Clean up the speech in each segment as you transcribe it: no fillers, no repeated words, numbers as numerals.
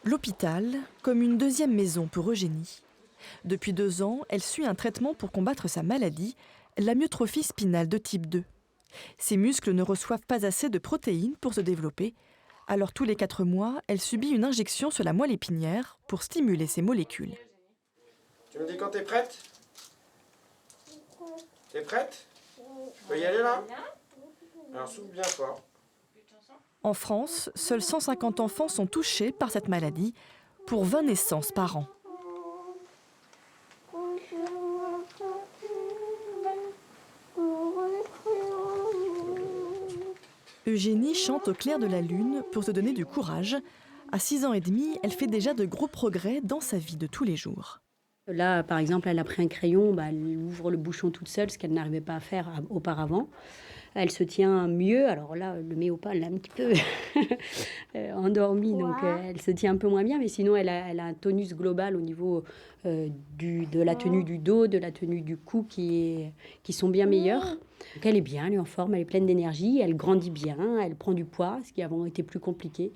L'hôpital, comme une deuxième maison pour Eugénie. Depuis 2 ans, elle suit un traitement pour combattre sa maladie, l'amyotrophie spinale de type 2. Ses muscles ne reçoivent pas assez de protéines pour se développer, alors tous les 4 mois, elle subit une injection sur la moelle épinière pour stimuler ses molécules. Tu me dis quand t'es prête? T'es prête? Tu peux y aller là? Alors souffle bien fort. En France, seuls 150 enfants sont touchés par cette maladie, pour 20 naissances par an. Eugénie chante au clair de la lune pour se donner du courage. À 6 ans et demi, elle fait déjà de gros progrès dans sa vie de tous les jours. Là, par exemple, elle a pris un crayon, elle ouvre le bouchon toute seule, ce qu'elle n'arrivait pas à faire auparavant. Elle se tient mieux. Alors là, le méopa, elle l'a un petit peu endormie, donc elle se tient un peu moins bien. Mais sinon, elle a un tonus global au niveau de la tenue du dos, de la tenue du cou qui sont bien meilleures. Donc elle est bien, elle est en forme, elle est pleine d'énergie, elle grandit bien, elle prend du poids, ce qui avant été plus compliqué.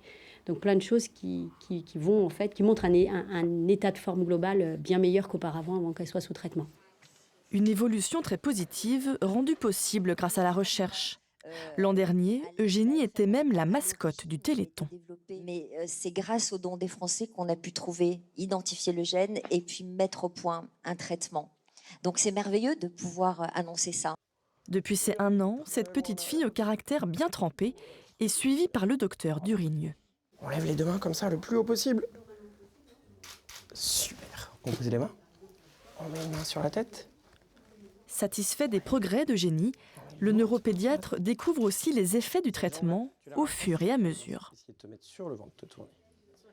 Donc plein de choses qui vont en fait, qui montrent un état de forme global bien meilleur qu'auparavant, avant qu'elle soit sous traitement. Une évolution très positive, rendue possible grâce à la recherche. L'an dernier, Eugénie était même la mascotte du Téléthon. Mais c'est grâce aux dons des Français qu'on a pu trouver, identifier le gène et puis mettre au point un traitement. Donc c'est merveilleux de pouvoir annoncer ça. Depuis ses 1 an, cette petite fille au caractère bien trempé est suivie par le docteur Durigneux. On lève les 2 mains comme ça le plus haut possible. Super. On pose les mains. On met une main sur la tête. Satisfait des progrès d'Eugénie, le neuropédiatre découvre aussi les effets du traitement au fur et à mesure. Essayer de te mettre sur le ventre, te tourner.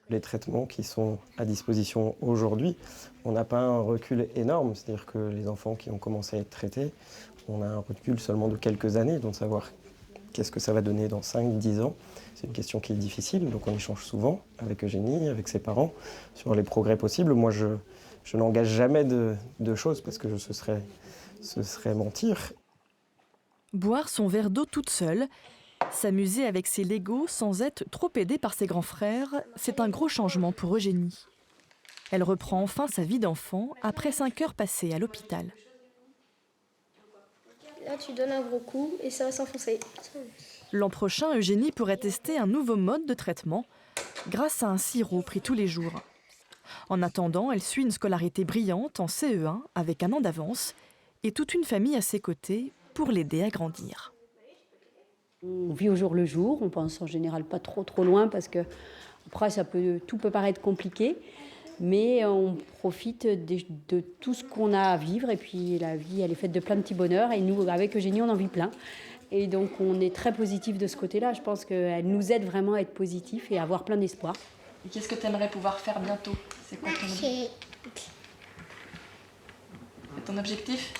Les traitements qui sont à disposition aujourd'hui, on n'a pas un recul énorme. C'est-à-dire que les enfants qui ont commencé à être traités, on a un recul seulement de quelques années, donc savoir qu'est-ce que ça va donner dans 5-10 ans. C'est une question qui est difficile, donc on échange souvent avec Eugénie, avec ses parents, sur les progrès possibles. Moi, je n'engage jamais de choses parce que ce serait mentir. Boire son verre d'eau toute seule, s'amuser avec ses Legos sans être trop aidée par ses grands frères, c'est un gros changement pour Eugénie. Elle reprend enfin sa vie d'enfant après 5 heures passées à l'hôpital. Là, tu donnes un gros coup et ça va s'enfoncer. L'an prochain, Eugénie pourrait tester un nouveau mode de traitement grâce à un sirop pris tous les jours. En attendant, elle suit une scolarité brillante en CE1 avec 1 an d'avance et toute une famille à ses côtés pour l'aider à grandir. On vit au jour le jour, on pense en général pas trop loin parce que après tout peut paraître compliqué, mais on profite de tout ce qu'on a à vivre et puis la vie elle est faite de plein de petits bonheurs et nous avec Eugénie on en vit plein et donc on est très positif de ce côté-là. Je pense qu'elle nous aide vraiment à être positif et à avoir plein d'espoir. Et qu'est-ce que tu aimerais pouvoir faire bientôt? C'est quoi ton objectif? Et ton objectif?